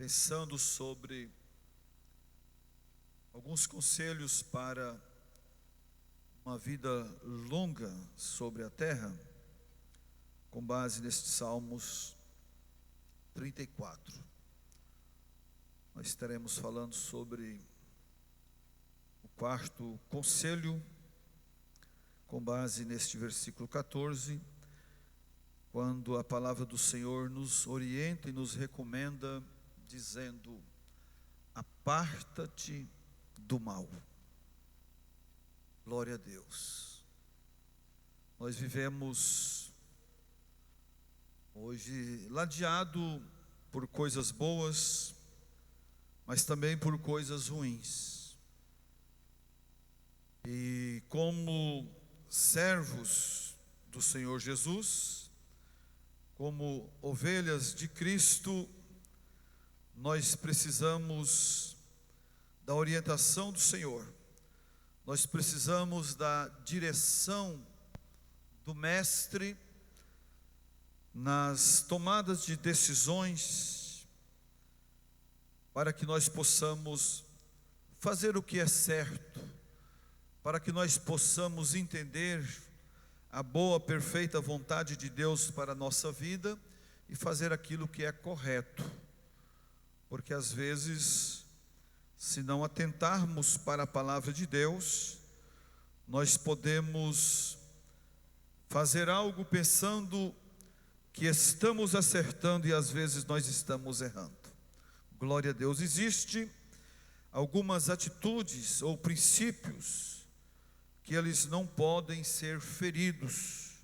pensando sobre alguns conselhos para uma vida longa sobre a terra, com base nestes Salmos 34. Nós estaremos falando sobre o quarto conselho, com base neste versículo 14, quando a palavra do Senhor nos orienta e nos recomenda, dizendo: aparta-te do mal. Glória a Deus. Nós vivemos hoje ladeado por coisas boas, mas também por coisas ruins. E como servos do Senhor Jesus, como ovelhas de Cristo, nós precisamos da orientação do Senhor, nós precisamos da direção do Mestre nas tomadas de decisões, para que nós possamos fazer o que é certo, para que nós possamos entender a boa, perfeita vontade de Deus para a nossa vida e fazer aquilo que é correto. Porque às vezes, se não atentarmos para a palavra de Deus, nós podemos fazer algo pensando que estamos acertando e às vezes nós estamos errando. Glória a Deus. Existem algumas atitudes ou princípios que eles não podem ser feridos.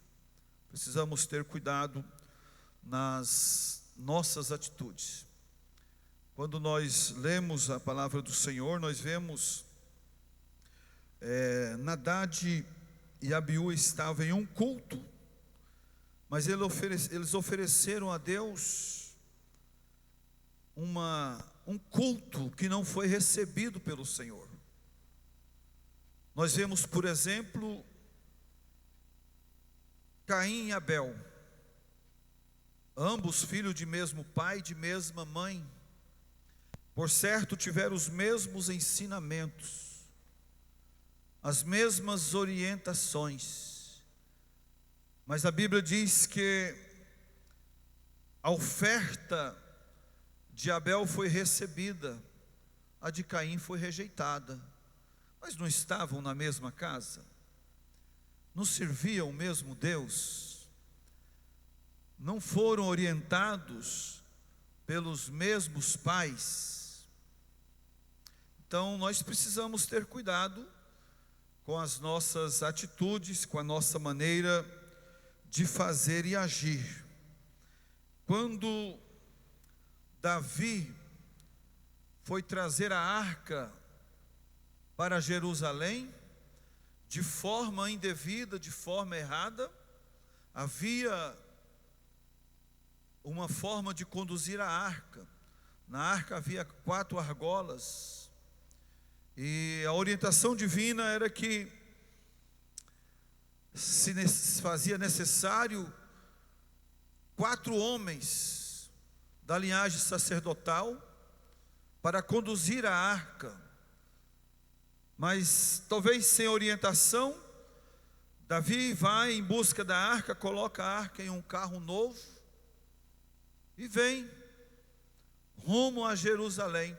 Precisamos ter cuidado nas nossas atitudes. Quando nós lemos a palavra do Senhor, nós vemos Nadab e Abiú estavam em um culto, mas eles ofereceram a Deus um culto que não foi recebido pelo Senhor. Nós vemos, por exemplo, Caim e Abel, ambos filhos de mesmo pai, de mesma mãe. Por certo, tiveram os mesmos ensinamentos, as mesmas orientações, mas a Bíblia diz que a oferta de Abel foi recebida, a de Caim foi rejeitada. Mas não estavam na mesma casa? Não serviam o mesmo Deus? Não foram orientados pelos mesmos pais? Então nós precisamos ter cuidado com as nossas atitudes, com a nossa maneira de fazer e agir. Quando Davi foi trazer a arca para Jerusalém, de forma indevida, de forma errada, havia uma forma de conduzir a arca. Na arca havia 4 argolas, e a orientação divina era que se fazia necessário 4 homens da linhagem sacerdotal para conduzir a arca. Mas talvez sem orientação, Davi vai em busca da arca, coloca a arca em um carro novo e vem rumo a Jerusalém.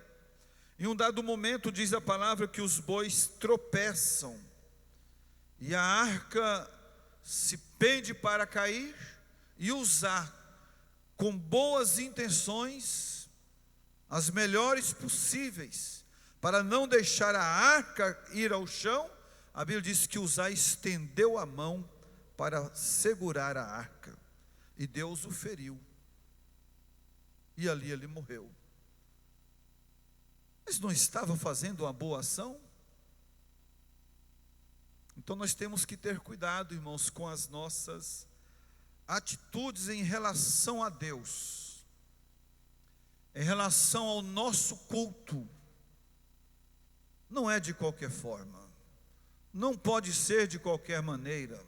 Em um dado momento, diz a palavra que os bois tropeçam e a arca se pende para cair, e usar com boas intenções, as melhores possíveis, para não deixar a arca ir ao chão, a Bíblia diz que Uzá estendeu a mão para segurar a arca, e Deus o feriu, e ali ele morreu. Mas não estava fazendo uma boa ação? Então nós temos que ter cuidado, irmãos, com as nossas atitudes em relação a Deus, em relação ao nosso culto. Não é de qualquer forma, não pode ser de qualquer maneira.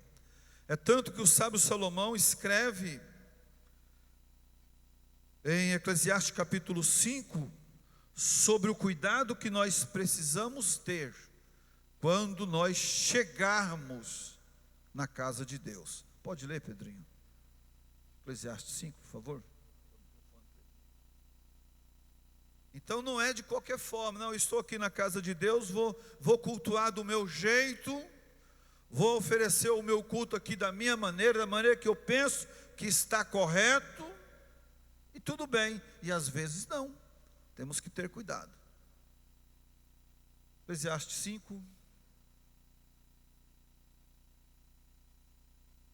É tanto que o sábio Salomão escreve em Eclesiastes capítulo 5, sobre o cuidado que nós precisamos ter quando nós chegarmos na casa de Deus. Pode ler, Pedrinho? Eclesiastes 5, por favor. Então não é de qualquer forma, não, eu estou aqui na casa de Deus, vou cultuar do meu jeito, vou oferecer o meu culto aqui da minha maneira, da maneira que eu penso que está correto, e tudo bem, e às vezes não, temos que ter cuidado. Eclesiastes 5,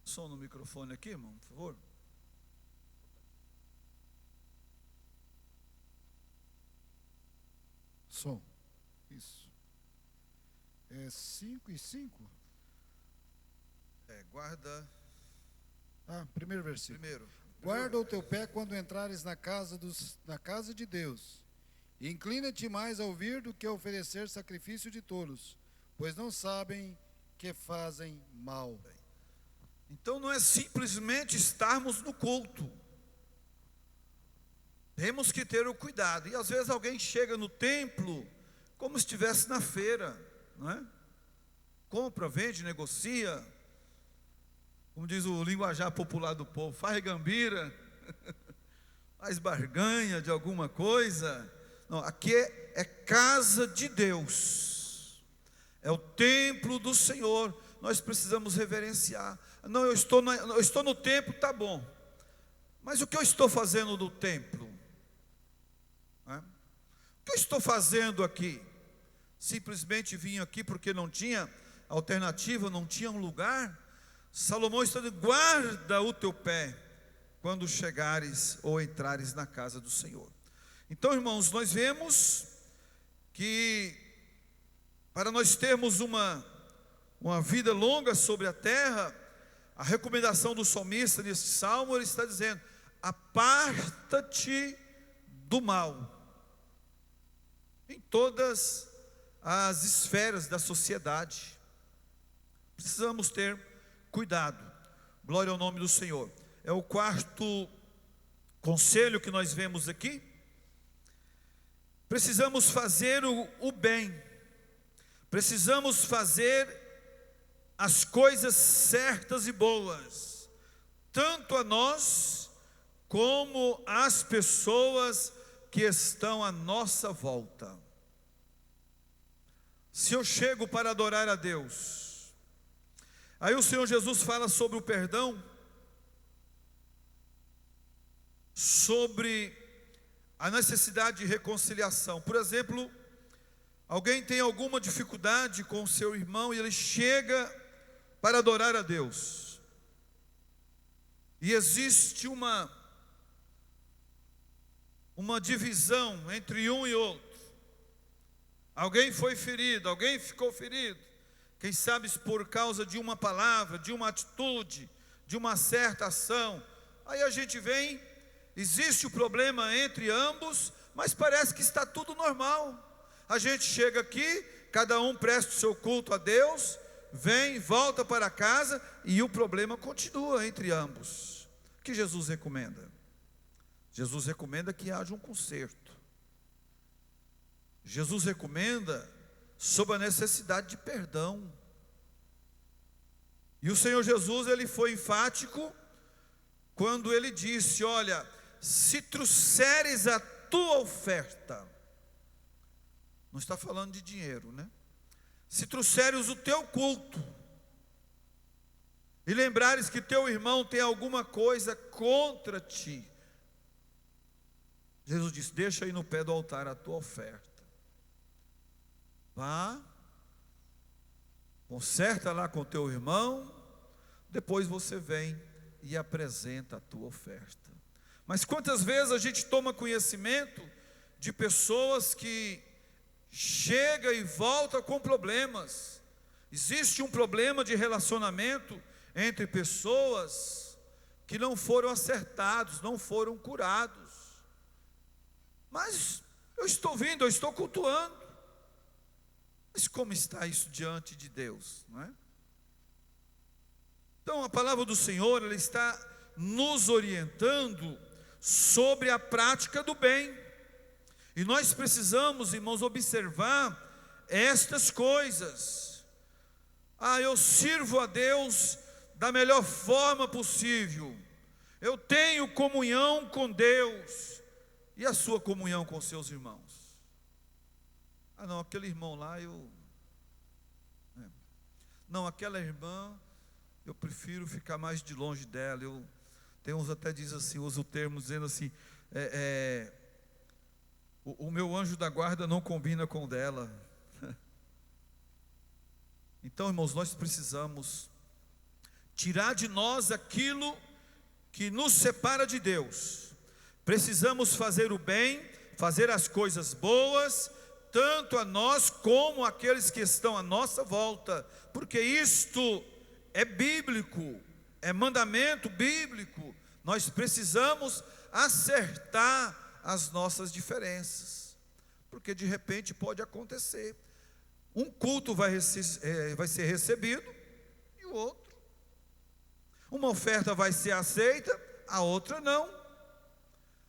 som no microfone aqui, irmão, por favor. Som, isso. 5 e 5? Guarda. Primeiro versículo. Primeiro. Guarda o teu pé quando entrares na casa de Deus. E inclina-te mais a ouvir do que a oferecer sacrifício de tolos, pois não sabem que fazem mal. Então não é simplesmente estarmos no culto. Temos que ter o cuidado. E às vezes alguém chega no templo como se estivesse na feira, não é? Compra, vende, negocia. Como diz o linguajar popular do povo, faz gambira, faz barganha de alguma coisa. Não, aqui é casa de Deus. É o templo do Senhor. Nós precisamos reverenciar. Não, eu estou no templo, tá bom. Mas o que eu estou fazendo no templo? O que eu estou fazendo aqui? Simplesmente vim aqui porque não tinha alternativa, não tinha um lugar? Salomão está dizendo: guarda o teu pé quando chegares ou entrares na casa do Senhor. Então, irmãos, nós vemos que para nós termos uma vida longa sobre a terra, a recomendação do salmista nesse salmo, ele está dizendo: aparta-te do mal. Em todas as esferas da sociedade, precisamos ter cuidado. Glória ao nome do Senhor. É o quarto conselho que nós vemos aqui. Precisamos fazer o bem, precisamos fazer as coisas certas e boas, tanto a nós como às pessoas que estão à nossa volta. Se eu chego para adorar a Deus, aí o Senhor Jesus fala sobre o perdão, sobre a necessidade de reconciliação. Por exemplo, alguém tem alguma dificuldade com o seu irmão e ele chega para adorar a Deus, e existe uma divisão entre um e outro. Alguém foi ferido, alguém ficou ferido, quem sabe por causa de uma palavra, de uma atitude, de uma certa ação. Aí a gente vem, existe o problema entre ambos, mas parece que está tudo normal. A gente chega aqui, cada um presta o seu culto a Deus, vem, volta para casa e o problema continua entre ambos. O que Jesus recomenda? Jesus recomenda que haja um conserto. Jesus recomenda sobre a necessidade de perdão. E o Senhor Jesus, ele foi enfático quando ele disse: olha, se trouxeres a tua oferta, não está falando de dinheiro, né? Se trouxeres o teu culto, e lembrares que teu irmão tem alguma coisa contra ti, Jesus disse: deixa aí no pé do altar a tua oferta. Vá, conserta lá com teu irmão, depois você vem e apresenta a tua oferta. Mas quantas vezes a gente toma conhecimento de pessoas que chega e volta com problemas? Existe um problema de relacionamento entre pessoas que não foram acertados, não foram curados. Mas eu estou vindo, eu estou cultuando. Mas como está isso diante de Deus, não é? Então a palavra do Senhor, ela está nos orientando sobre a prática do bem. E nós precisamos, irmãos, observar estas coisas. Eu sirvo a Deus da melhor forma possível. Eu tenho comunhão com Deus. E a sua comunhão com seus irmãos? Não, aquele irmão lá Não, aquela irmã, eu prefiro ficar mais de longe dela. Tem uns até dizem assim, usa o termo dizendo assim, o meu anjo da guarda não combina com o dela. Então, irmãos, nós precisamos tirar de nós aquilo que nos separa de Deus. Precisamos fazer o bem, fazer as coisas boas, tanto a nós como aqueles que estão à nossa volta, porque isto é bíblico, é mandamento bíblico. Nós precisamos acertar as nossas diferenças, porque de repente pode acontecer, um culto vai ser recebido e o outro, uma oferta vai ser aceita, a outra não.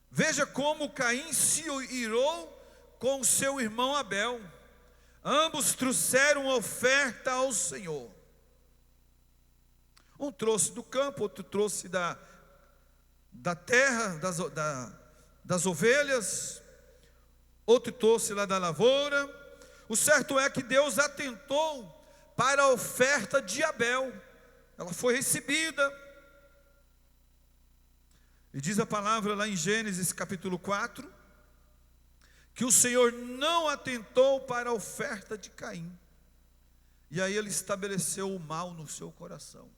Veja como Caim se irou com seu irmão Abel. Ambos trouxeram oferta ao Senhor. Um trouxe do campo, outro trouxe da terra, das ovelhas, outro trouxe lá da lavoura. O certo é que Deus atentou para a oferta de Abel. Ela foi recebida. E diz a palavra lá em Gênesis capítulo 4, que o Senhor não atentou para a oferta de Caim. E aí ele estabeleceu o mal no seu coração.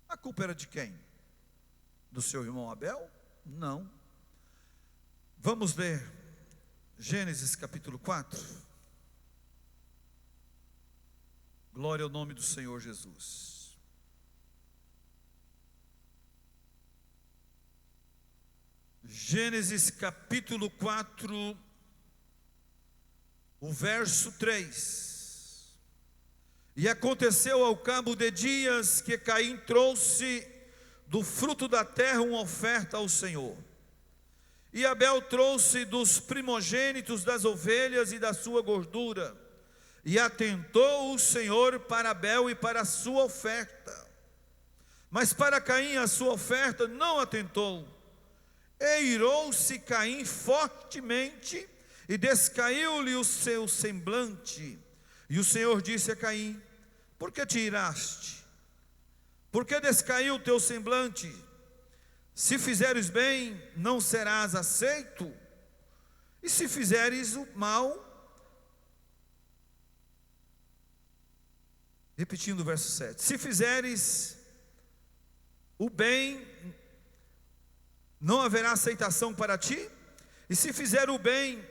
A culpa era de quem? Do seu irmão Abel? Não. Vamos ler Gênesis capítulo 4. Glória ao nome do Senhor Jesus. Gênesis capítulo 4, o verso 3. E aconteceu ao cabo de dias que Caim trouxe do fruto da terra uma oferta ao Senhor. E Abel trouxe dos primogênitos das ovelhas e da sua gordura. E atentou o Senhor para Abel e para a sua oferta. Mas para Caim a sua oferta não atentou. E irou-se Caim fortemente, e descaiu-lhe o seu semblante. E o Senhor disse a Caim: por que te iraste? Por que descaiu o teu semblante? Se fizeres bem, não serás aceito, e se fizeres o mal, repetindo o verso 7, se fizeres o bem, não haverá aceitação para ti, e se fizer o bem,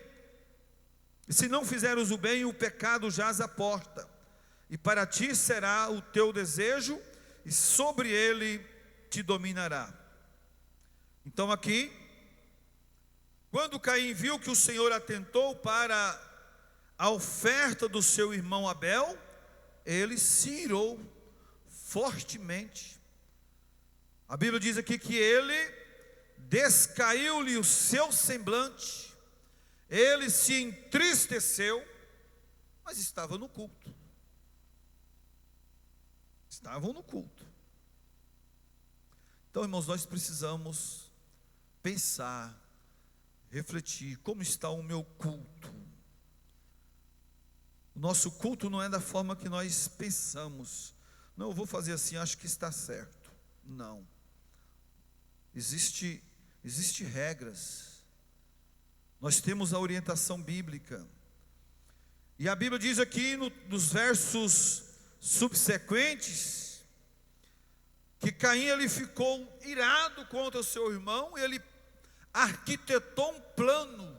e se não fizeres o bem, o pecado jaz à porta, e para ti será o teu desejo, e sobre ele te dominará. Então aqui, quando Caim viu que o Senhor atentou para a oferta do seu irmão Abel, ele se irou fortemente. A Bíblia diz aqui que ele descaiu-lhe o seu semblante, ele se entristeceu, mas estava no culto. Estavam no culto. Então, irmãos, nós precisamos pensar, refletir, como está o meu culto? O nosso culto não é da forma que nós pensamos. Não, eu vou fazer assim, acho que está certo. Não. Existe regras. Nós temos a orientação bíblica. E a Bíblia diz aqui nos versos subsequentes que Caim ele ficou irado contra o seu irmão, ele arquitetou um plano.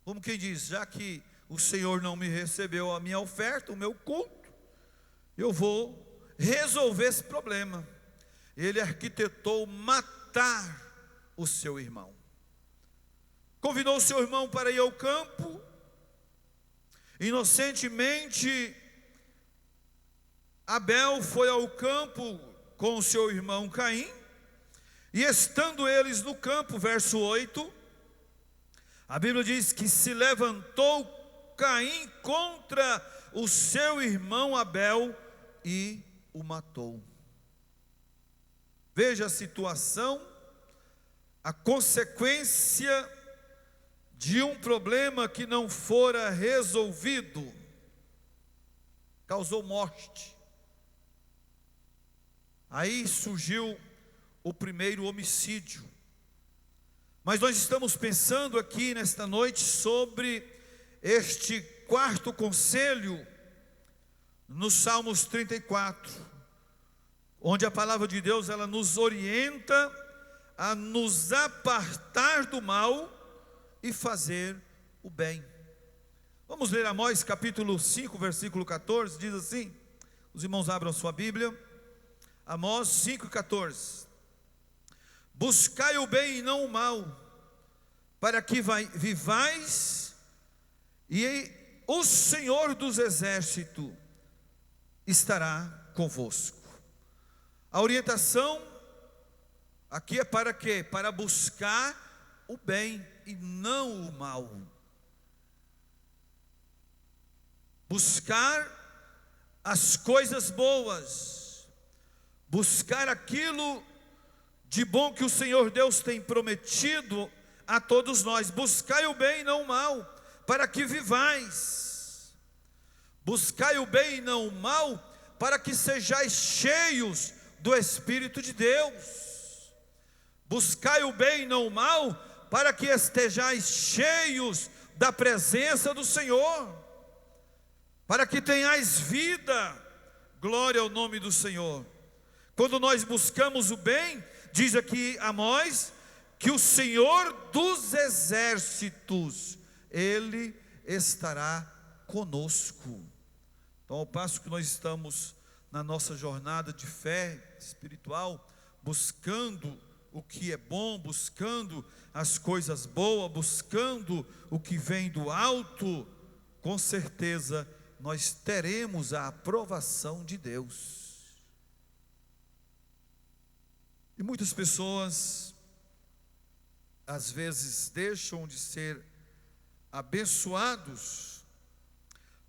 Como quem diz, já que o Senhor não me recebeu a minha oferta, o meu culto, eu vou resolver esse problema. Ele arquitetou matar o seu irmão. Convidou o seu irmão para ir ao campo. Inocentemente, Abel foi ao campo com o seu irmão Caim. E estando eles no campo, verso 8, a Bíblia diz que se levantou Caim contra o seu irmão Abel e o matou. Veja a situação, a consequência de um problema que não fora resolvido, causou morte. Aí surgiu o primeiro homicídio. Mas nós estamos pensando aqui nesta noite sobre este quarto conselho nos Salmos 34, onde a palavra de Deus ela nos orienta a nos apartar do mal e fazer o bem. Vamos ler Amós capítulo 5, versículo 14, diz assim, os irmãos abram sua Bíblia, Amós 5,14. Buscai o bem e não o mal, para que vivais, e o Senhor dos exércitos estará convosco. A orientação aqui é para quê? Para buscar o bem e não o mal. Buscar as coisas boas, buscar aquilo de bom que o Senhor Deus tem prometido a todos nós. Buscai o bem e não o mal, para que vivais. Buscai o bem e não o mal, para que sejais cheios do Espírito de Deus. Buscai o bem e não o mal, para que estejais cheios da presença do Senhor, para que tenhais vida. Glória ao nome do Senhor. Quando nós buscamos o bem, diz aqui Amós, que o Senhor dos exércitos, Ele estará conosco. Então, ao passo que nós estamos na nossa jornada de fé espiritual, buscando o que é bom, buscando as coisas boas, buscando o que vem do alto, com certeza nós teremos a aprovação de Deus. E muitas pessoas, às vezes, deixam de ser abençoados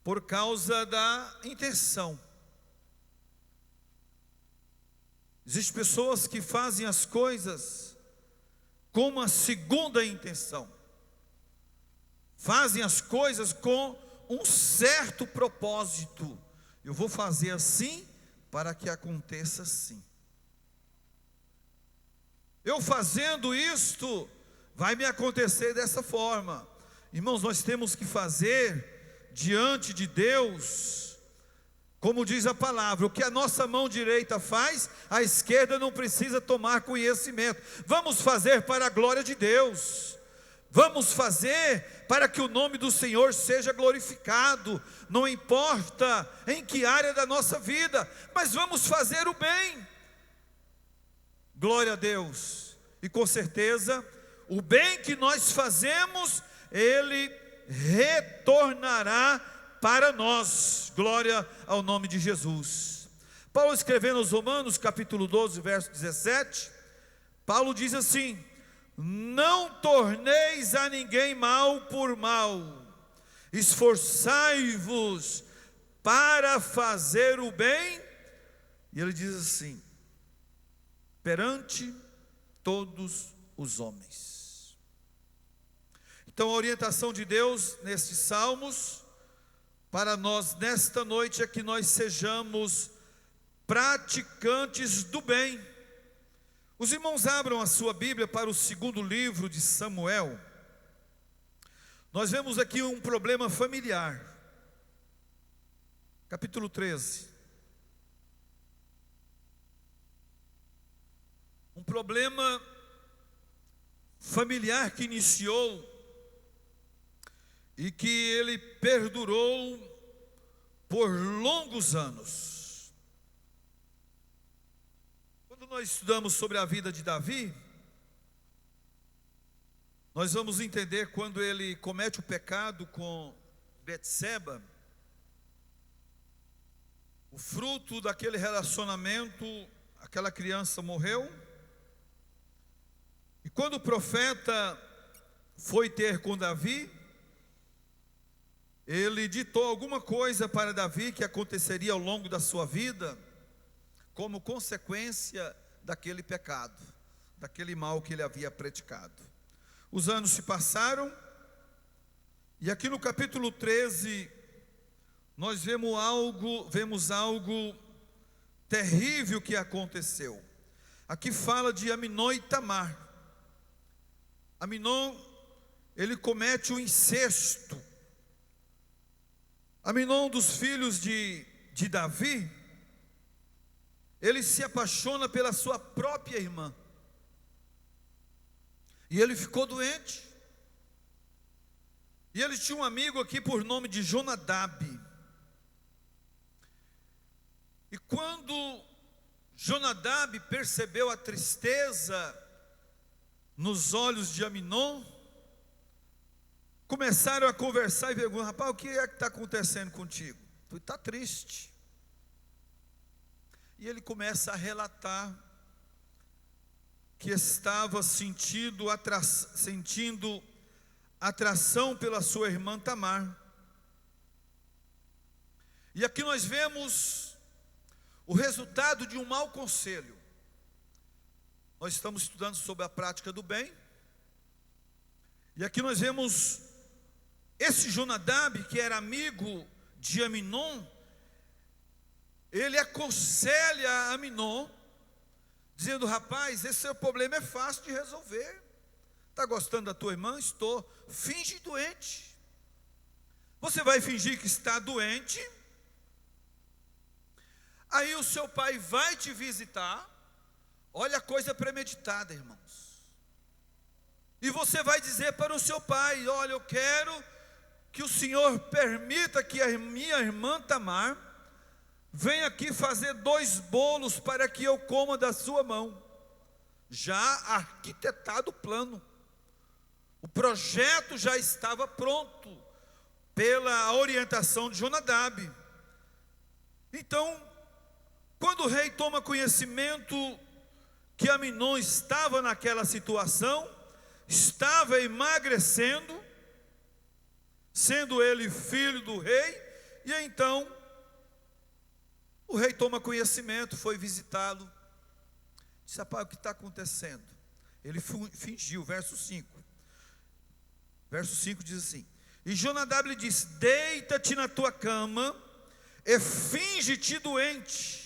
por causa da intenção. Existem pessoas que fazem as coisas com uma segunda intenção, fazem as coisas com um certo propósito. Eu vou fazer assim para que aconteça assim. Eu fazendo isto, vai me acontecer dessa forma. Irmãos, nós temos que fazer diante de Deus, como diz a palavra, o que a nossa mão direita faz, a esquerda não precisa tomar conhecimento. Vamos fazer para a glória de Deus. Vamos fazer para que o nome do Senhor seja glorificado, não importa em que área da nossa vida, mas vamos fazer o bem. Glória a Deus. E com certeza, o bem que nós fazemos, Ele retornará para nós. Glória ao nome de Jesus. Paulo escrevendo aos Romanos, capítulo 12, verso 17, Paulo diz assim: não torneis a ninguém mal por mal, esforçai-vos para fazer o bem. E ele diz assim: perante todos os homens. Então a orientação de Deus nestes salmos para nós nesta noite é que nós sejamos praticantes do bem. Os irmãos abram a sua Bíblia para o segundo livro de Samuel. Nós vemos aqui um problema familiar. Capítulo 13. Um problema familiar que iniciou e que ele perdurou por longos anos. Quando nós estudamos sobre a vida de Davi, nós vamos entender quando ele comete o pecado com Betseba, o fruto daquele relacionamento, aquela criança morreu. E quando o profeta foi ter com Davi, ele ditou alguma coisa para Davi que aconteceria ao longo da sua vida, como consequência daquele pecado, daquele mal que ele havia praticado. Os anos se passaram, e aqui no capítulo 13, nós vemos algo terrível que aconteceu. Aqui fala de Aminon e Tamar. Aminon, ele comete o incesto. Aminon, dos filhos de Davi, ele se apaixona pela sua própria irmã. E ele ficou doente. E ele tinha um amigo aqui por nome de Jonadab. E quando Jonadab percebeu a tristeza nos olhos de Aminon, começaram a conversar e perguntar: rapaz, o que é que está acontecendo contigo? Tu está triste. E ele começa a relatar que estava sentindo atração pela sua irmã Tamar. E aqui nós vemos o resultado de um mau conselho. Nós estamos estudando sobre a prática do bem, e aqui nós vemos esse Jonadab, que era amigo de Aminon, ele aconselha a Aminon, dizendo: rapaz, esse seu problema é fácil de resolver. Está gostando da tua irmã? Estou. Finge doente. Você vai fingir que está doente, aí o seu pai vai te visitar. Olha a coisa premeditada, irmãos. E você vai dizer para o seu pai: olha, eu quero que o Senhor permita que a minha irmã Tamar venha aqui fazer 2 bolos para que eu coma da sua mão. Já arquitetado o plano. O projeto já estava pronto pela orientação de Jonadab. Então, quando o rei toma conhecimento que Aminon estava naquela situação, estava emagrecendo, sendo ele filho do rei, e então o rei toma conhecimento, foi visitá-lo, disse: rapaz, o que está acontecendo? Ele fingiu, verso 5. Verso 5 diz assim: e Jonadab lhe disse: deita-te na tua cama e finge-te doente,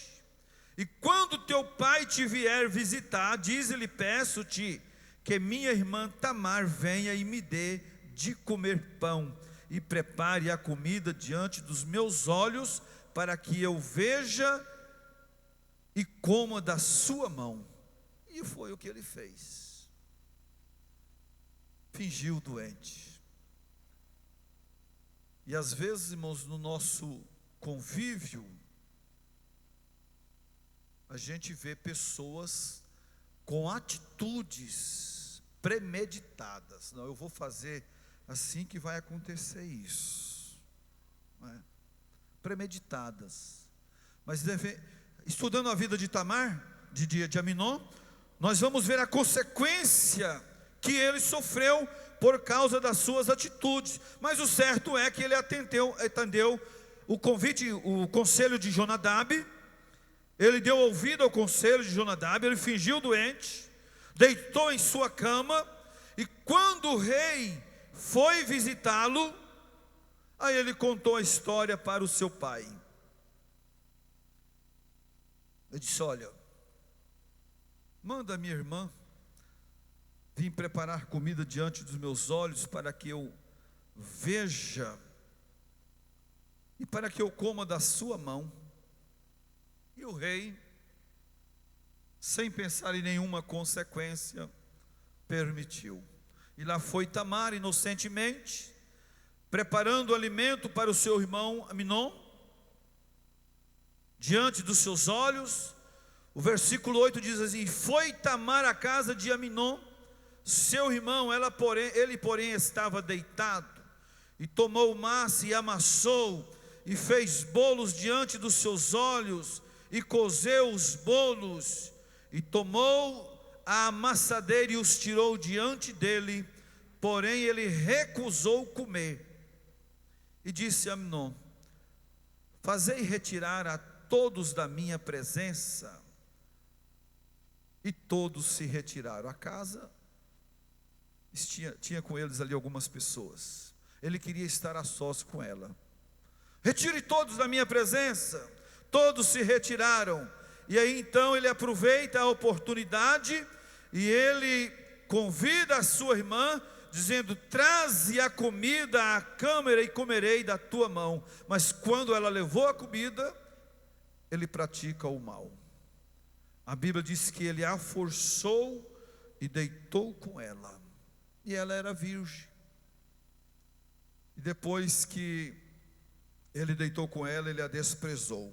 e quando teu pai te vier visitar, diz-lhe: peço-te que minha irmã Tamar venha e me dê de comer pão, e prepare a comida diante dos meus olhos, para que eu veja e coma da sua mão. E foi o que ele fez. Fingiu doente. E às vezes, irmãos, no nosso convívio, a gente vê pessoas com atitudes premeditadas. Não, eu vou fazer assim que vai acontecer isso. Não é? Premeditadas. Mas estudando a vida de Tamar, de Aminon, nós vamos ver a consequência que ele sofreu por causa das suas atitudes. Mas o certo é que ele atendeu o convite, o conselho de Jonadab. Ele deu ouvido ao conselho de Jonadab. Ele fingiu doente, deitou em sua cama, e quando o rei foi visitá-lo, aí ele contou a história para o seu pai. Ele disse: olha, manda a minha irmã vim preparar comida diante dos meus olhos, para que eu veja e para que eu coma da sua mão. E o rei, sem pensar em nenhuma consequência, permitiu. E lá foi Tamar inocentemente, preparando alimento para o seu irmão Aminon, diante dos seus olhos. O versículo 8 diz assim: foi Tamar à casa de Aminon, seu irmão, ele porém estava deitado, e tomou massa e amassou, e fez bolos diante dos seus olhos, e cozeu os bolos, e tomou a amassadeira e os tirou diante dele, porém ele recusou comer. E disse a Amnon: fazei retirar a todos da minha presença. E todos se retiraram. A casa tinha com eles ali algumas pessoas. Ele queria estar a sós com ela. Retire todos da minha presença. Todos se retiraram. E aí então ele aproveita a oportunidade e ele convida a sua irmã, dizendo: traze a comida à câmara e comerei da tua mão. Mas quando ela levou a comida, ele pratica o mal. A Bíblia diz que ele a forçou e deitou com ela. E ela era virgem. E depois que ele deitou com ela, ele a desprezou.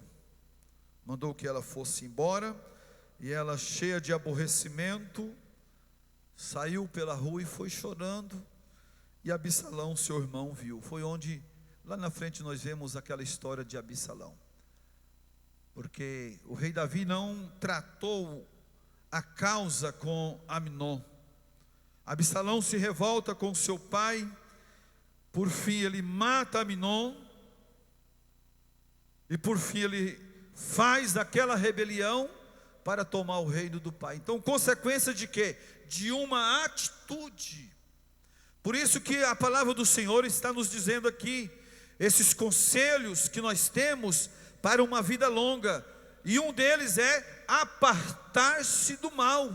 Mandou que ela fosse embora. E ela, cheia de aborrecimento, saiu pela rua e foi chorando. E Absalão, seu irmão, viu. Foi onde, lá na frente, nós vemos aquela história de Absalão. Porque o rei Davi não tratou a causa com Amnon. Absalão se revolta com seu pai. Por fim ele mata Amnon. E por fim ele faz aquela rebelião para tomar o reino do pai. Então, consequência de quê? De uma atitude. Por isso que a palavra do Senhor está nos dizendo aqui esses conselhos que nós temos para uma vida longa, e um deles é apartar-se do mal.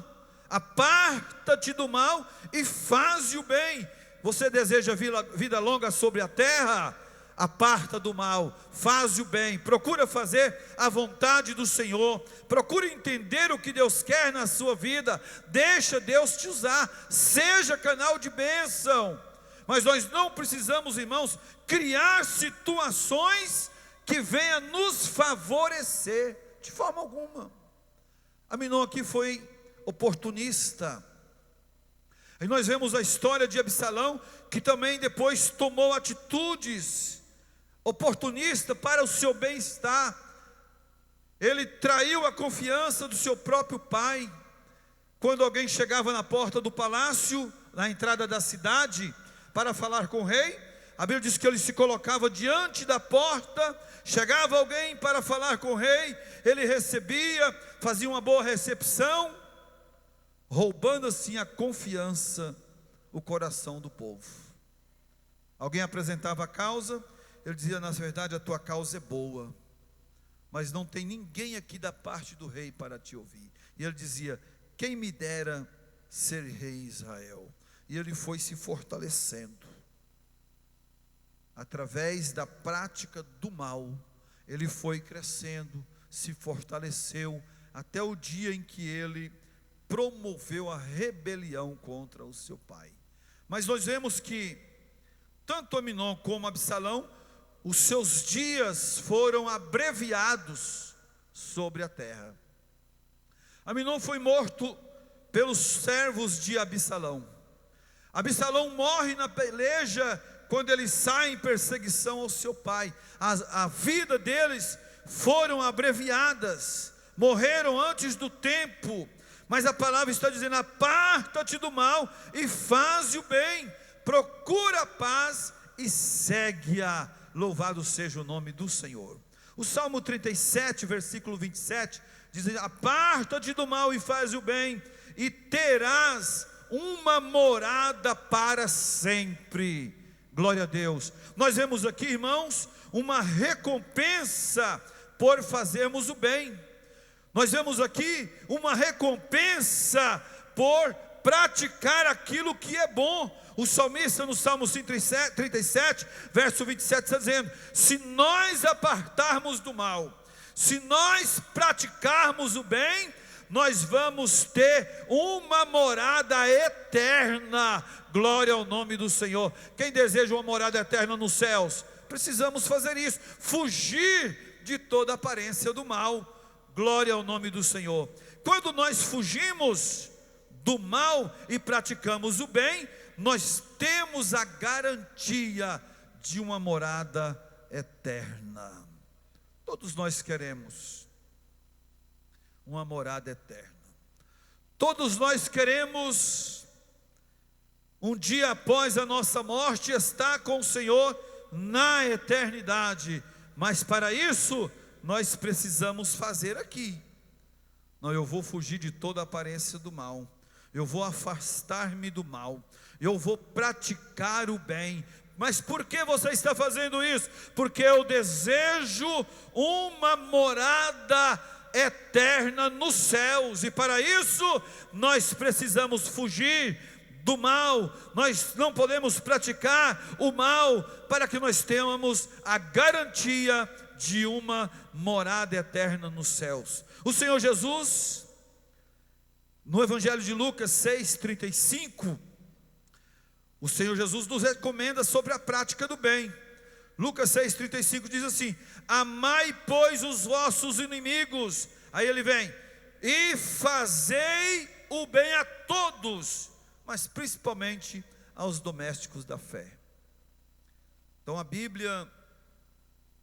Aparta-te do mal e faze o bem. Você deseja vida longa sobre a terra? Aparta do mal, faz o bem, procura fazer a vontade do Senhor, procura entender o que Deus quer na sua vida, deixa Deus te usar, seja canal de bênção. Mas nós não precisamos, irmãos, criar situações que venha nos favorecer, de forma alguma. Amnon aqui foi oportunista. E nós vemos a história de Absalão, que também depois tomou atitudes oportunistas para o seu bem-estar. Ele traiu a confiança do seu próprio pai. Quando alguém chegava na porta do palácio, na entrada da cidade, para falar com o rei, a Bíblia diz que ele se colocava diante da porta. Chegava alguém para falar com o rei, ele recebia, fazia uma boa recepção, roubando assim a confiança, o coração do povo. Alguém apresentava a causa, ele dizia: na verdade a tua causa é boa, mas não tem ninguém aqui da parte do rei para te ouvir. E ele dizia: quem me dera ser rei Israel. E ele foi se fortalecendo. Através da prática do mal, ele foi crescendo, se fortaleceu, até o dia em que ele promoveu a rebelião contra o seu pai. Mas nós vemos que, tanto Amnon como Absalão, os seus dias foram abreviados sobre a terra. Amnon foi morto pelos servos de Absalão. Absalão morre na peleja, quando ele sai em perseguição ao seu pai. A vida deles foram abreviadas, morreram antes do tempo. Mas a palavra está dizendo: aparta-te do mal e faz o bem, procura a paz e segue-a. Louvado seja o nome do Senhor. O Salmo 37, versículo 27, diz: aparta-te do mal e faz o bem, e terás uma morada para sempre. Glória a Deus. Nós vemos aqui, irmãos, uma recompensa por fazermos o bem. Nós vemos aqui uma recompensa por praticar aquilo que é bom. O salmista no Salmo 37, verso 27 está dizendo: se nós apartarmos do mal, se nós praticarmos o bem, nós vamos ter uma morada eterna. Glória ao nome do Senhor. Quem deseja uma morada eterna nos céus? Precisamos fazer isso, fugir de toda aparência do mal. Glória ao nome do Senhor. Quando nós fugimos do mal e praticamos o bem, nós temos a garantia de uma morada eterna. Todos nós queremos uma morada eterna. Todos nós queremos, um dia após a nossa morte, estar com o Senhor na eternidade, mas para isso, nós precisamos fazer aqui. Não, eu vou fugir de toda aparência do mal, eu vou afastar-me do mal, eu vou praticar o bem. Mas por que você está fazendo isso? Porque eu desejo uma morada eterna nos céus, e para isso nós precisamos fugir do mal. Nós não podemos praticar o mal para que nós tenhamos a garantia de uma morada eterna nos céus. O Senhor Jesus, no Evangelho de Lucas 6,35, o Senhor Jesus nos recomenda sobre a prática do bem. Lucas 6,35 diz assim: amai, pois, os vossos inimigos. Aí ele vem: e fazei o bem a todos, mas principalmente aos domésticos da fé. Então a Bíblia,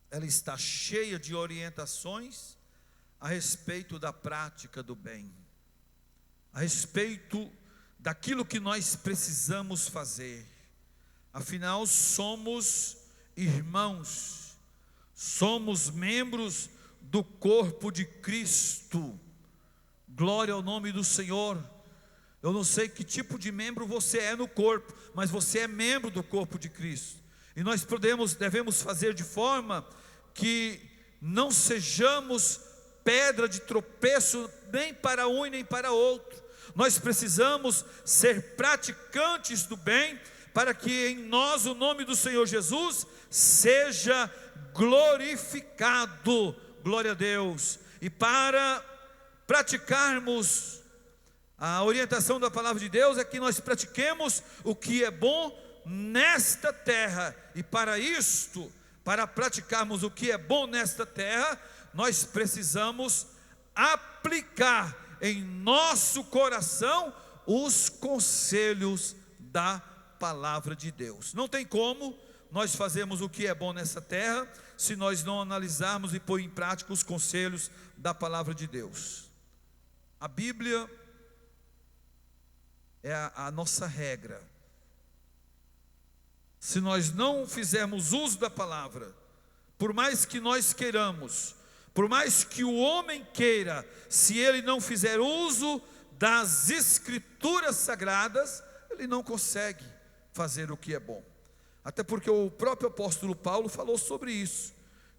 ela está cheia de orientações a respeito da prática do bem, a respeito daquilo que nós precisamos fazer. Afinal, somos irmãos, somos membros do corpo de Cristo. Glória ao nome do Senhor. Eu não sei que tipo de membro você é no corpo, mas você é membro do corpo de Cristo. E nós devemos fazer de forma que não sejamos pedra de tropeço nem para um e nem para outro. Nós precisamos ser praticantes do bem, para que em nós o nome do Senhor Jesus seja glorificado. Glória a Deus. E para praticarmos a orientação da palavra de Deus, é que nós pratiquemos o que é bom nesta terra. E para isto, para praticarmos o que é bom nesta terra, nós precisamos aplicar em nosso coração os conselhos da palavra de Deus. Não tem como nós fazermos o que é bom nessa terra se nós não analisarmos e pôr em prática os conselhos da palavra de Deus. A Bíblia é a nossa regra. Se nós não fizermos uso da palavra, por mais que nós queiramos, por mais que o homem queira, se ele não fizer uso das escrituras sagradas, ele não consegue fazer o que é bom. Até porque o próprio apóstolo Paulo falou sobre isso.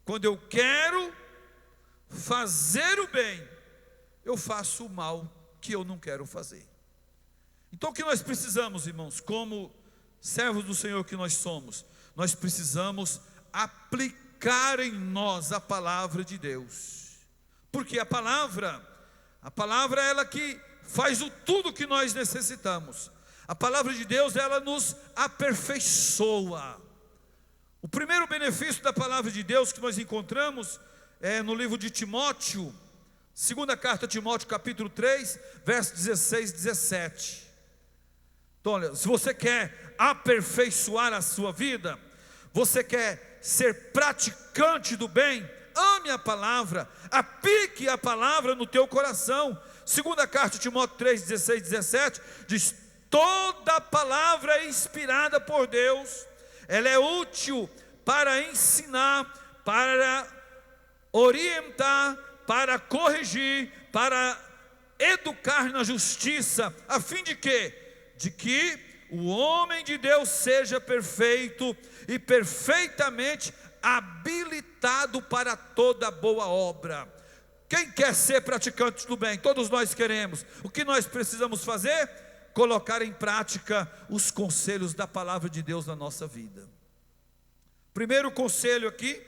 Quando eu quero fazer o bem, eu faço o mal que eu não quero fazer. Então o que nós precisamos, irmãos, como servos do Senhor que nós somos? Nós precisamos aplicar em nós a palavra de Deus, porque a palavra é ela que faz tudo que nós necessitamos. A palavra de Deus, ela nos aperfeiçoa. O primeiro benefício da palavra de Deus que nós encontramos é no livro de Timóteo, segunda carta a Timóteo, capítulo 3, versos 16 e 17. Então, olha, se você quer aperfeiçoar a sua vida, você quer ser praticante do bem, ame a palavra, aplique a palavra no teu coração. Segunda carta de Timóteo 3, 16 e 17, diz: toda palavra é inspirada por Deus, ela é útil para ensinar, para orientar, para corrigir, para educar na justiça, a fim de quê? De que o homem de Deus seja perfeito e perfeitamente habilitado para toda boa obra. Quem quer ser praticante do bem? Todos nós queremos. O que nós precisamos fazer? Colocar em prática os conselhos da palavra de Deus na nossa vida. Primeiro conselho aqui,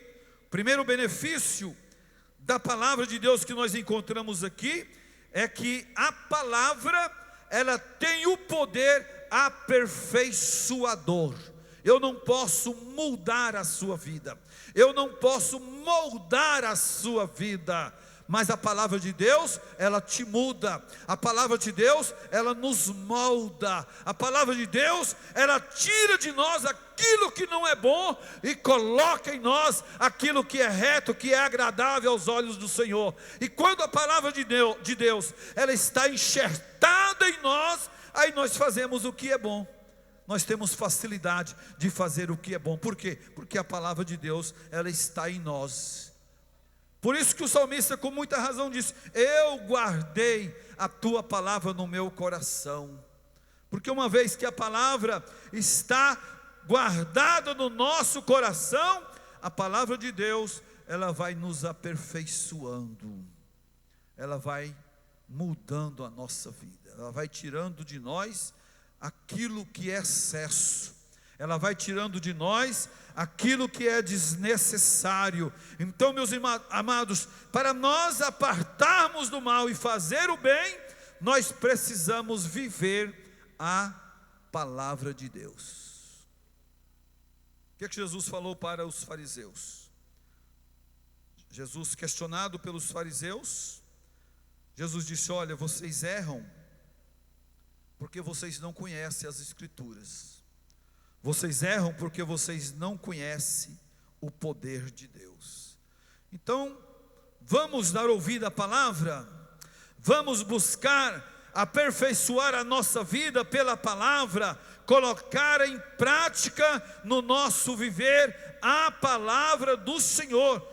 primeiro benefício da palavra de Deus que nós encontramos aqui, é que a palavra, ela tem o poder aperfeiçoador. Eu não posso mudar a sua vida, eu não posso moldar a sua vida, mas a palavra de Deus, ela te muda. A palavra de Deus, ela nos molda. A palavra de Deus, ela tira de nós aquilo que não é bom e coloca em nós aquilo que é reto, que é agradável aos olhos do Senhor. E quando a palavra de Deus, ela está enxertada em nós, aí nós fazemos o que é bom. Nós temos facilidade de fazer o que é bom. Por quê? Porque a palavra de Deus, ela está em nós. Por isso que o salmista com muita razão diz: eu guardei a tua palavra no meu coração. Porque uma vez que a palavra está guardada no nosso coração, a palavra de Deus, ela vai nos aperfeiçoando. Ela vai mudando a nossa vida. Ela vai tirando de nós aquilo que é excesso, ela vai tirando de nós aquilo que é desnecessário. Então, meus amados, para nós apartarmos do mal e fazer o bem, nós precisamos viver a palavra de Deus. O que é que Jesus falou para os fariseus? Jesus, questionado pelos fariseus, Jesus disse: olha, vocês erram porque vocês não conhecem as Escrituras. Vocês erram porque vocês não conhecem o poder de Deus. Então, vamos dar ouvido à palavra, vamos buscar aperfeiçoar a nossa vida pela palavra, colocar em prática no nosso viver a palavra do Senhor.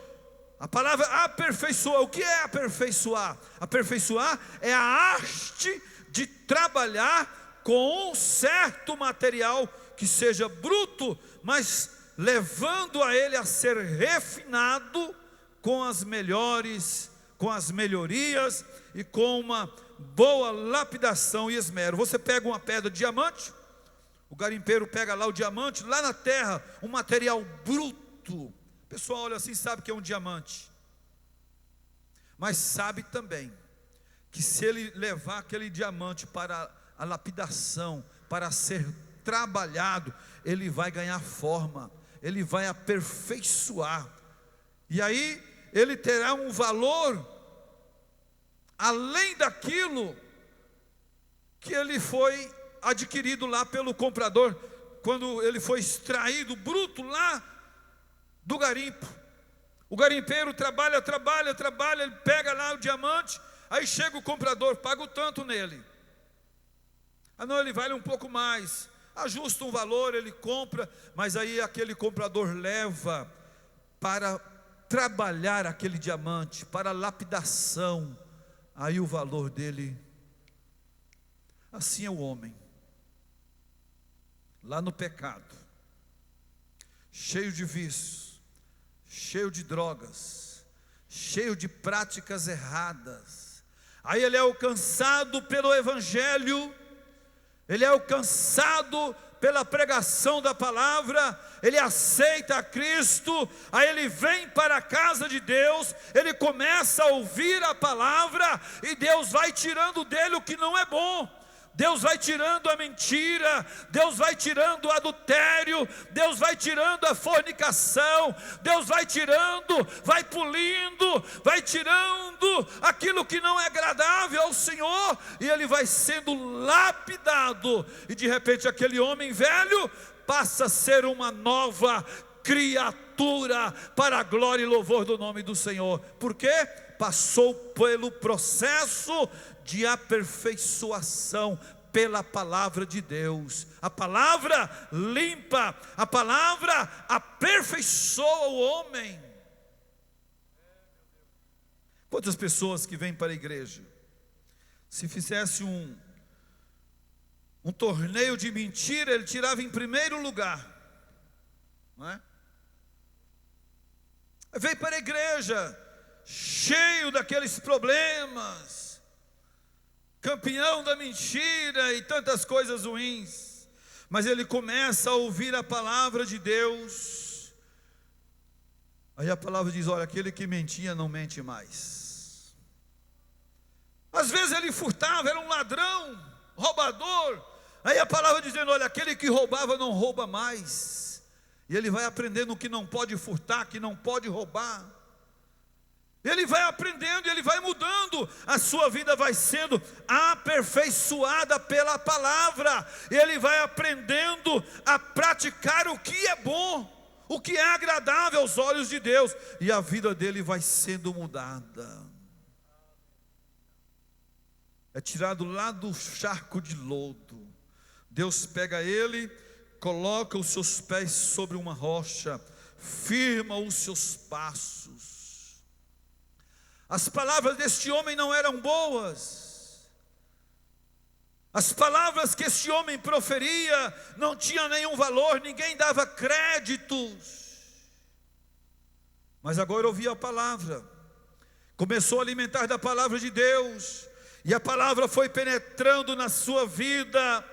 A palavra aperfeiçoar, o que é aperfeiçoar? Aperfeiçoar é a arte de trabalhar com um certo material que seja bruto, mas levando a ele a ser refinado com as melhorias e com uma boa lapidação e esmero. Você pega uma pedra de diamante, o garimpeiro pega lá o diamante, lá na terra, um material bruto. O pessoal olha assim, sabe que é um diamante, mas sabe também que se ele levar aquele diamante para a lapidação, para ser trabalhado, ele vai ganhar forma, ele vai aperfeiçoar, e aí ele terá um valor além daquilo que ele foi adquirido lá pelo comprador, quando ele foi extraído bruto lá do garimpo. O garimpeiro trabalha, ele pega lá o diamante, aí chega o comprador, paga o tanto nele. Ah não, ele vale um pouco mais, ajusta um valor, ele compra, mas aí aquele comprador leva para trabalhar aquele diamante, para lapidação, aí o valor dele. Assim é o homem, lá no pecado, cheio de vícios, cheio de drogas, cheio de práticas erradas. Aí ele é alcançado pelo Evangelho, ele é alcançado pela pregação da palavra, ele aceita a Cristo, aí ele vem para a casa de Deus, ele começa a ouvir a palavra, e Deus vai tirando dele o que não é bom. Deus vai tirando a mentira, Deus vai tirando o adultério, Deus vai tirando a fornicação, Deus vai tirando, vai pulindo, vai tirando aquilo que não é agradável ao Senhor, e ele vai sendo lapidado, e de repente aquele homem velho passa a ser uma nova criatura, para a glória e louvor do nome do Senhor. Por quê? Passou pelo processo de aperfeiçoação pela palavra de Deus. A palavra limpa, a palavra aperfeiçoa o homem. Quantas pessoas que vêm para a igreja, se fizesse um torneio de mentira, ele tirava em primeiro lugar, não é? Veio para a igreja cheio daqueles problemas, campeão da mentira e tantas coisas ruins, mas ele começa a ouvir a palavra de Deus, aí a palavra diz: olha, aquele que mentia não mente mais. Às vezes ele furtava, era um ladrão, roubador, aí a palavra dizendo: olha, aquele que roubava não rouba mais, e ele vai aprendendo que não pode furtar, que não pode roubar. Ele vai aprendendo, ele vai mudando, a sua vida vai sendo aperfeiçoada pela palavra, ele vai aprendendo a praticar o que é bom, o que é agradável aos olhos de Deus, e a vida dele vai sendo mudada. É tirado lá do charco de lodo. Deus pega ele, coloca os seus pés sobre uma rocha, firma os seus passos. As palavras deste homem não eram boas. As palavras que este homem proferia não tinham nenhum valor, ninguém dava créditos. Mas agora ouvia a palavra, começou a alimentar da palavra de Deus, e a palavra foi penetrando na sua vida,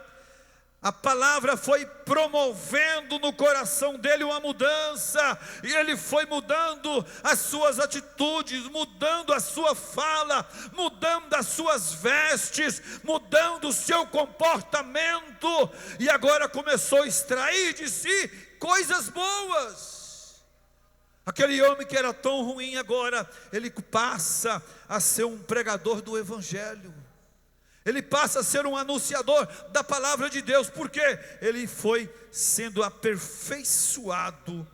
a palavra foi promovendo no coração dele uma mudança, e ele foi mudando as suas atitudes, mudando a sua fala, mudando as suas vestes, mudando o seu comportamento, e agora começou a extrair de si coisas boas. Aquele homem que era tão ruim, agora ele passa a ser um pregador do Evangelho. Ele passa a ser um anunciador da palavra de Deus, porque ele foi sendo aperfeiçoado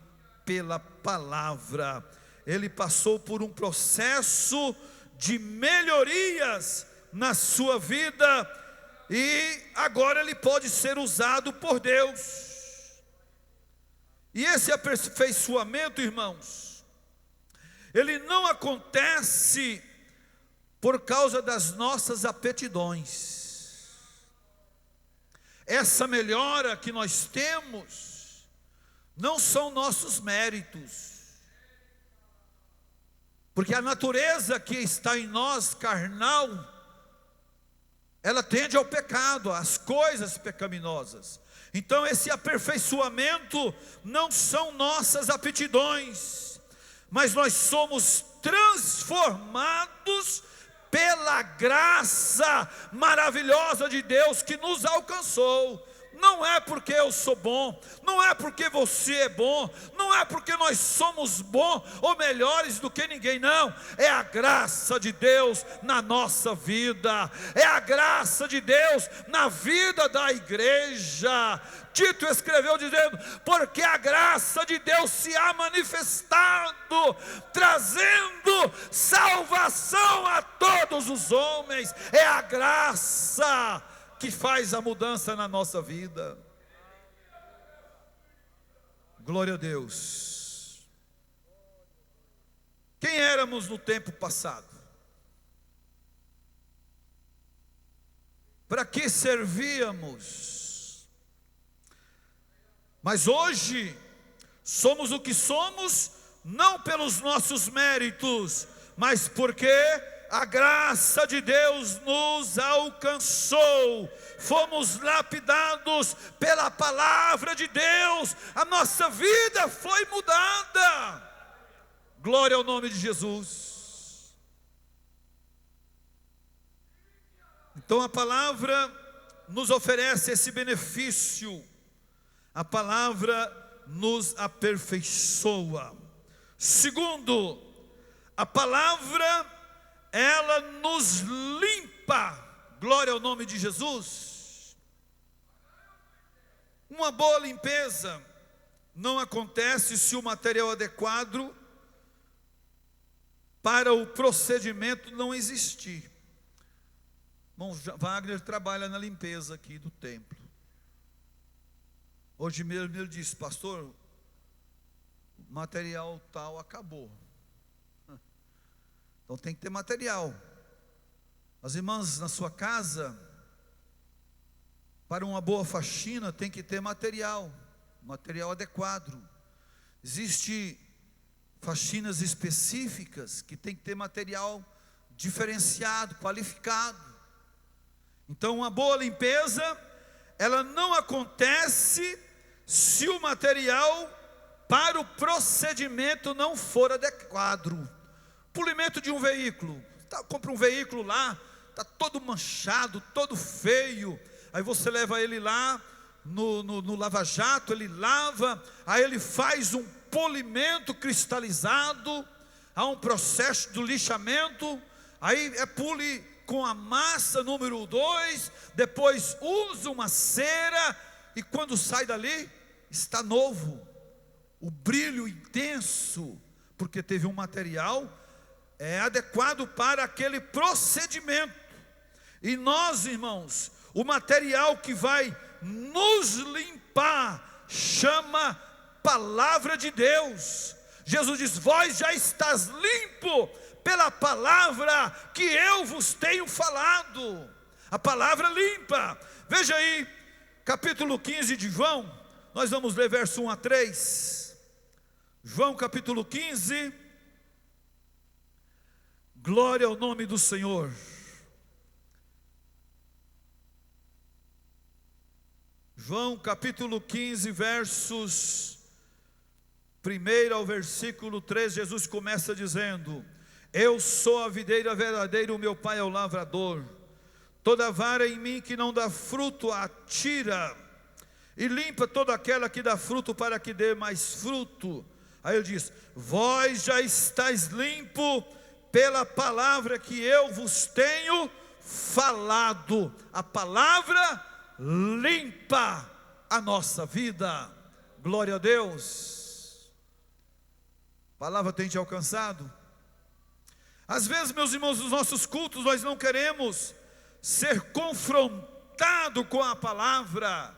pela palavra. Ele passou por um processo de melhorias na sua vida, e agora ele pode ser usado por Deus. E esse aperfeiçoamento, irmãos, ele não acontece por causa das nossas aptidões. Essa melhora que nós temos não são nossos méritos, porque a natureza que está em nós, carnal, ela tende ao pecado, às coisas pecaminosas. Então esse aperfeiçoamento não são nossas aptidões, mas nós somos transformados pela graça maravilhosa de Deus que nos alcançou. Não é porque eu sou bom, não é porque você é bom, não é porque nós somos bons ou melhores do que ninguém, não. É a graça de Deus na nossa vida, é a graça de Deus na vida da igreja. Tito escreveu dizendo: porque a graça de Deus se há manifestado, trazendo salvação a todos os homens. É a graça que faz a mudança na nossa vida. Glória a Deus. Quem éramos no tempo passado? Para que servíamos? Mas hoje somos o que somos, não pelos nossos méritos, mas porque a graça de Deus nos alcançou, fomos lapidados pela palavra de Deus, a nossa vida foi mudada. Glória ao nome de Jesus. Então a palavra nos oferece esse benefício, a palavra nos aperfeiçoa. Segundo, a palavra ela nos limpa. Glória ao nome de Jesus. Uma boa limpeza não acontece se o material adequado para o procedimento não existir. Irmão Wagner trabalha na limpeza aqui do templo. Hoje mesmo ele disse: pastor, o material tal acabou. Então tem que ter material. As irmãs na sua casa, para uma boa faxina, tem que ter material adequado. Existem faxinas específicas que tem que ter material diferenciado, qualificado. Então uma boa limpeza, ela não acontece se o material para o procedimento não for adequado. Polimento de um veículo, compra um veículo lá, está todo manchado, todo feio, aí você leva ele lá no lava-jato, ele lava, aí ele faz um polimento cristalizado, há um processo do lixamento, aí pule com a massa número 2, depois usa uma cera, e quando sai dali, está novo, o brilho intenso, porque teve um material adequado para aquele procedimento. E nós, irmãos, o material que vai nos limpar chama palavra de Deus. Jesus diz: vós já estás limpo pela palavra que eu vos tenho falado. A palavra limpa. Veja aí, capítulo 15 de João, nós vamos ler verso 1 a 3. João capítulo 15. Glória ao nome do Senhor. João capítulo 15, versos 1 ao versículo 3, Jesus começa dizendo: eu sou a videira verdadeira, o meu pai é o lavrador. Toda vara em mim que não dá fruto, atira, e limpa toda aquela que dá fruto, para que dê mais fruto. Aí ele diz: vós já estáis limpo pela palavra que eu vos tenho falado. A palavra limpa a nossa vida. Glória a Deus. A palavra tem te alcançado? Às vezes, meus irmãos, nos nossos cultos nós não queremos ser confrontados com a palavra.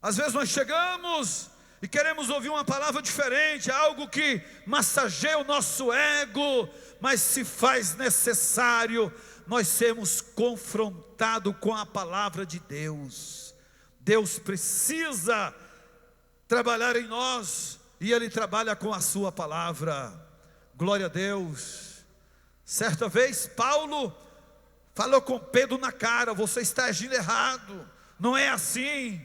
Às vezes nós chegamos e queremos ouvir uma palavra diferente, algo que massageia o nosso ego, mas se faz necessário nós sermos confrontados com a palavra de Deus. Deus precisa trabalhar em nós, e Ele trabalha com a sua palavra. Glória a Deus. Certa vez Paulo falou com Pedro na cara: você está agindo errado, não é assim.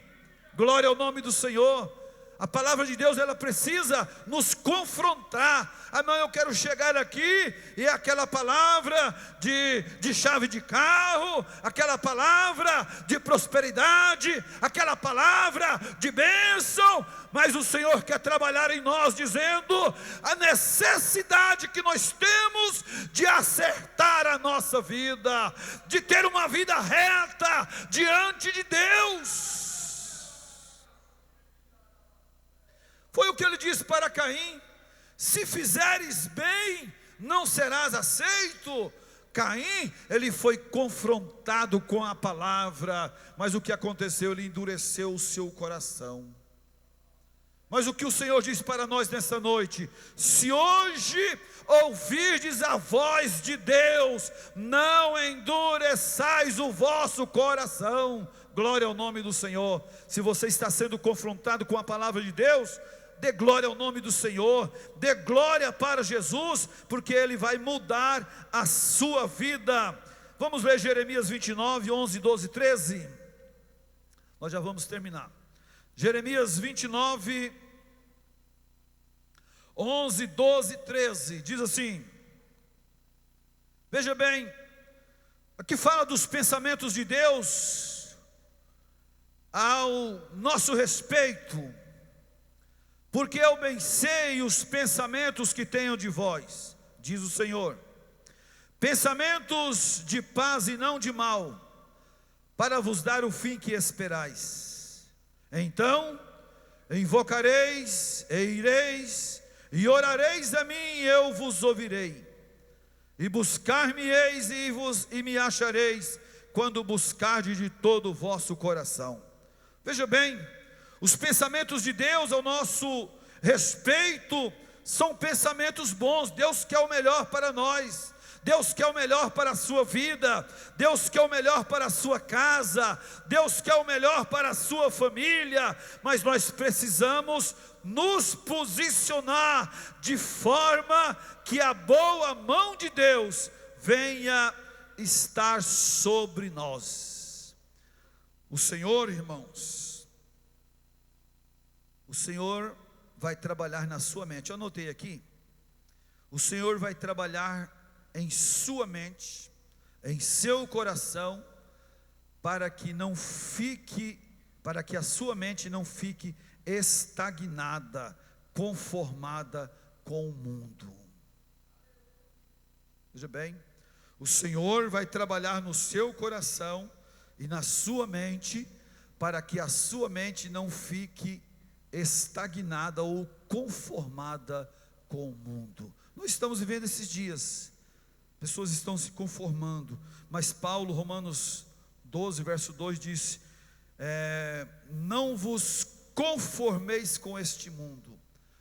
Glória ao nome do Senhor. A palavra de Deus, ela precisa nos confrontar. Ah, não, eu quero chegar aqui e aquela palavra de chave de carro, aquela palavra de prosperidade, aquela palavra de bênção, mas o Senhor quer trabalhar em nós, dizendo a necessidade que nós temos de acertar a nossa vida, de ter uma vida reta diante de Deus. Foi o que ele disse para Caim: se fizeres bem, não serás aceito. Caim, ele foi confrontado com a palavra, mas o que aconteceu? Ele endureceu o seu coração. Mas o que o Senhor diz para nós nessa noite: se hoje ouvirdes a voz de Deus, não endureçais o vosso coração. Glória ao nome do Senhor. Se você está sendo confrontado com a palavra de Deus, dê glória ao nome do Senhor, dê glória para Jesus, porque Ele vai mudar a sua vida. Vamos ler Jeremias 29, 11, 12, 13. Nós já vamos terminar. Jeremias 29, 11, 12, 13, diz assim: veja bem, aqui fala dos pensamentos de Deus ao nosso respeito. Porque eu bem sei os pensamentos que tenho de vós, diz o Senhor, pensamentos de paz e não de mal, para vos dar o fim que esperais. Então invocareis e ireis, e orareis a mim, e eu vos ouvirei. E buscar-me-eis e me achareis, quando buscardes de todo o vosso coração. Veja bem, os pensamentos de Deus ao nosso respeito são pensamentos bons. Deus quer o melhor para nós. Deus quer o melhor para a sua vida. Deus quer o melhor para a sua casa. Deus quer o melhor para a sua família. Mas nós precisamos nos posicionar de forma que a boa mão de Deus venha estar sobre nós. O Senhor, irmãos, o Senhor vai trabalhar na sua mente. Eu anotei aqui: o Senhor vai trabalhar em sua mente, em seu coração, para que a sua mente não fique estagnada, conformada com o mundo. Veja bem, o Senhor vai trabalhar no seu coração e na sua mente, para que a sua mente não fique estagnada ou conformada com o mundo. Nós estamos vivendo esses dias, pessoas estão se conformando, mas Paulo, Romanos 12, verso 2 diz: não vos conformeis com este mundo.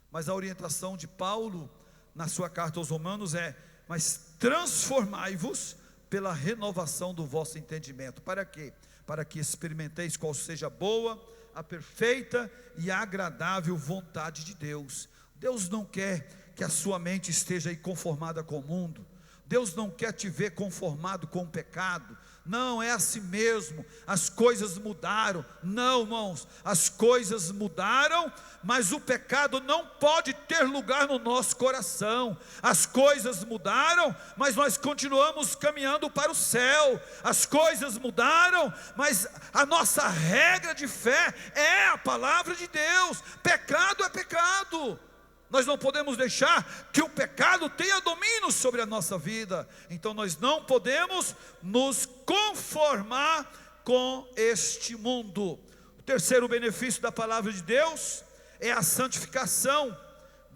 Mas a orientação de Paulo na sua carta aos Romanos é: mas transformai-vos pela renovação do vosso entendimento. Para quê? Para que experimenteis qual seja a boa, a perfeita e a agradável vontade de Deus. Deus não quer que a sua mente esteja aí conformada com o mundo. Deus não quer te ver conformado com o pecado. Não, é assim mesmo, as coisas mudaram. Não, irmãos, as coisas mudaram, mas o pecado não pode ter lugar no nosso coração. As coisas mudaram, mas nós continuamos caminhando para o céu. As coisas mudaram, mas a nossa regra de fé é a palavra de Deus. Pecado é pecado. Nós não podemos deixar que o pecado tenha domínio sobre a nossa vida. Então nós não podemos nos conformar com este mundo. O terceiro benefício da palavra de Deus é a santificação.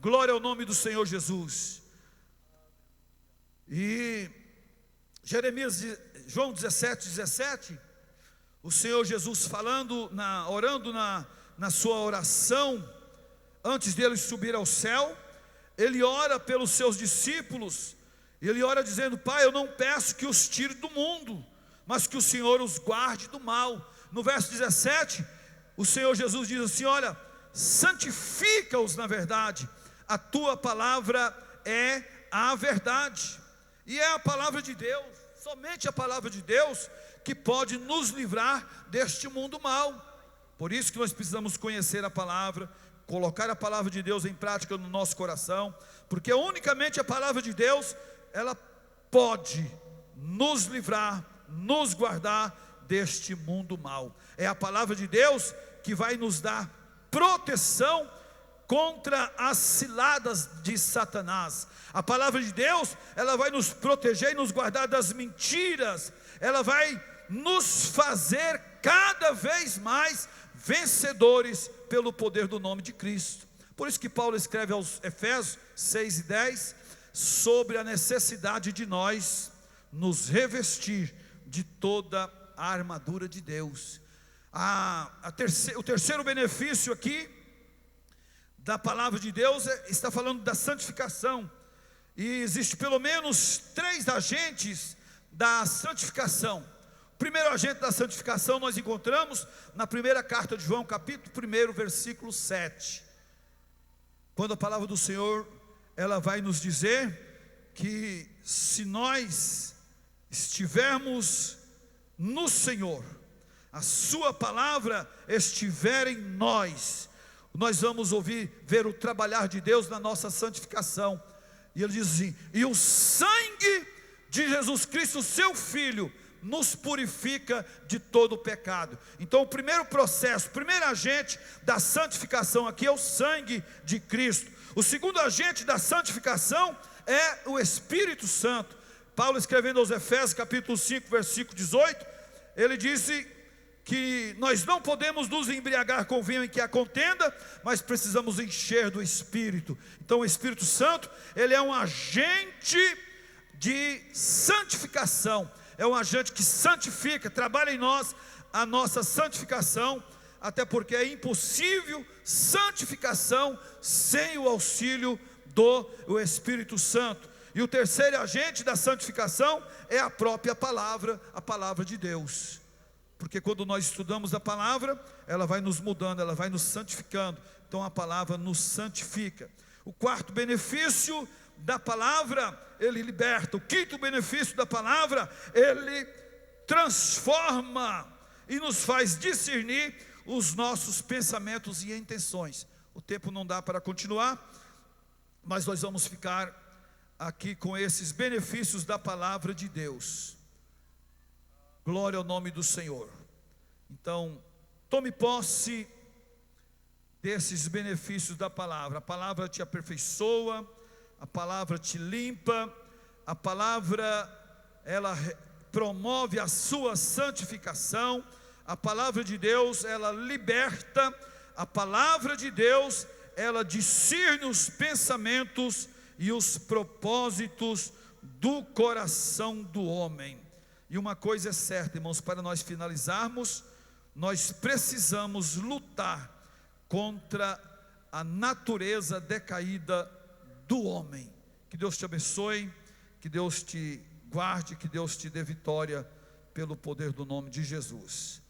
Glória ao nome do Senhor Jesus. E João 17, o Senhor Jesus falando, orando na sua oração, antes dele subir ao céu, ele ora pelos seus discípulos, e ele ora dizendo: Pai, eu não peço que os tire do mundo, mas que o Senhor os guarde do mal. No verso 17, o Senhor Jesus diz assim: olha, santifica-os na verdade, a tua palavra é a verdade. E é a palavra de Deus, somente a palavra de Deus, que pode nos livrar deste mundo mal. Por isso que nós precisamos conhecer a palavra, colocar a palavra de Deus em prática no nosso coração, porque unicamente a palavra de Deus, ela pode nos livrar, nos guardar deste mundo mal. É a palavra de Deus que vai nos dar proteção contra as ciladas de Satanás. A palavra de Deus, ela vai nos proteger e nos guardar das mentiras. Ela vai nos fazer cada vez mais vencedores pelo poder do nome de Cristo. Por isso que Paulo escreve aos Efésios 6 e 10 sobre a necessidade de nós nos revestir de toda a armadura de Deus. O terceiro benefício aqui da palavra de Deus está falando da santificação. E existe pelo menos 3 agentes da santificação. O primeiro agente da santificação nós encontramos na primeira carta de João, capítulo 1, versículo 7. Quando a palavra do Senhor, ela vai nos dizer que se nós estivermos no Senhor, a sua palavra estiver em nós, nós vamos ver o trabalhar de Deus na nossa santificação. E ele diz assim: e o sangue de Jesus Cristo, seu Filho, nos purifica de todo o pecado. Então o primeiro processo, o primeiro agente da santificação aqui é o sangue de Cristo. O segundo agente da santificação é o Espírito Santo. Paulo, escrevendo aos Efésios capítulo 5, versículo 18, ele disse que nós não podemos nos embriagar com vinho em que há contenda, mas precisamos encher do Espírito. Então o Espírito Santo, ele é um agente de santificação, é um agente que santifica, trabalha em nós a nossa santificação, até porque é impossível santificação sem o auxílio do Espírito Santo. E o terceiro agente da santificação é a própria palavra, a palavra de Deus. Porque quando nós estudamos a palavra, ela vai nos mudando, ela vai nos santificando. Então a palavra nos santifica. O quarto benefício da palavra, ele liberta. O quinto benefício da palavra, ele transforma e nos faz discernir os nossos pensamentos e intenções. O tempo não dá para continuar, mas nós vamos ficar aqui com esses benefícios da palavra de Deus. Glória ao nome do Senhor. Então, tome posse desses benefícios da palavra. A palavra te aperfeiçoa, a palavra te limpa, A palavra, ela promove a sua santificação. A palavra de Deus, ela liberta. A palavra de Deus, ela discerne os pensamentos e os propósitos do coração do homem. E uma coisa é certa, irmãos, para nós finalizarmos, nós precisamos lutar contra a natureza decaída do homem. Que Deus te abençoe, que Deus te guarde, que Deus te dê vitória pelo poder do nome de Jesus.